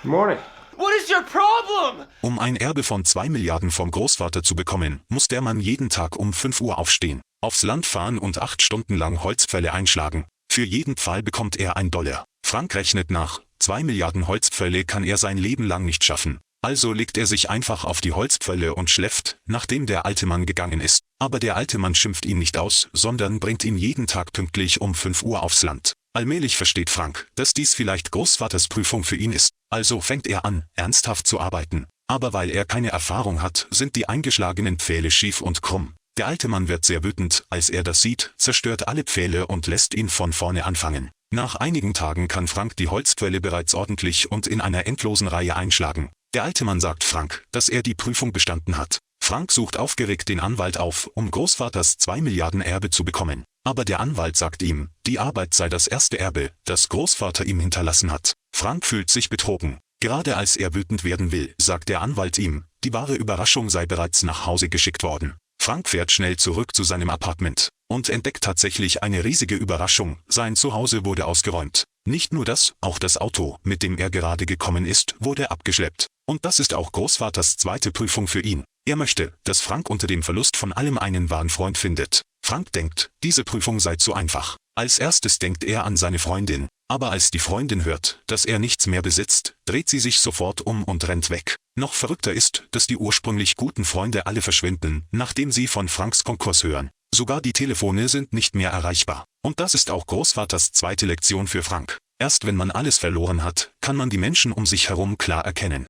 Morning. What is your problem? Um ein Erbe von 2 Milliarden vom Großvater zu bekommen, muss der Mann jeden Tag um 5 Uhr aufstehen, aufs Land fahren und 8 Stunden lang Holzpfähle einschlagen. Für jeden Pfahl bekommt er $1. Frank rechnet nach, 2 Milliarden Holzpfähle kann er sein Leben lang nicht schaffen. Also legt er sich einfach auf die Holzpfähle und schläft, nachdem der alte Mann gegangen ist. Aber der alte Mann schimpft ihn nicht aus, sondern bringt ihn jeden Tag pünktlich um 5 Uhr aufs Land. Allmählich versteht Frank, dass dies vielleicht Großvaters Prüfung für ihn ist. Also fängt er an, ernsthaft zu arbeiten. Aber weil er keine Erfahrung hat, sind die eingeschlagenen Pfähle schief und krumm. Der alte Mann wird sehr wütend, als er das sieht, zerstört alle Pfähle und lässt ihn von vorne anfangen. Nach einigen Tagen kann Frank die Holzpfähle bereits ordentlich und in einer endlosen Reihe einschlagen. Der alte Mann sagt Frank, dass er die Prüfung bestanden hat. Frank sucht aufgeregt den Anwalt auf, um Großvaters 2 Milliarden Erbe zu bekommen. Aber der Anwalt sagt ihm, die Arbeit sei das erste Erbe, das Großvater ihm hinterlassen hat. Frank fühlt sich betrogen. Gerade als er wütend werden will, sagt der Anwalt ihm, die wahre Überraschung sei bereits nach Hause geschickt worden. Frank fährt schnell zurück zu seinem Appartement und entdeckt tatsächlich eine riesige Überraschung, sein Zuhause wurde ausgeräumt. Nicht nur das, auch das Auto, mit dem er gerade gekommen ist, wurde abgeschleppt. Und das ist auch Großvaters zweite Prüfung für ihn. Er möchte, dass Frank unter dem Verlust von allem einen wahren Freund findet. Frank denkt, diese Prüfung sei zu einfach. Als erstes denkt er an seine Freundin. Aber als die Freundin hört, dass er nichts mehr besitzt, dreht sie sich sofort um und rennt weg. Noch verrückter ist, dass die ursprünglich guten Freunde alle verschwinden, nachdem sie von Franks Konkurs hören. Sogar die Telefone sind nicht mehr erreichbar. Und das ist auch Großvaters zweite Lektion für Frank. Erst wenn man alles verloren hat, kann man die Menschen um sich herum klar erkennen.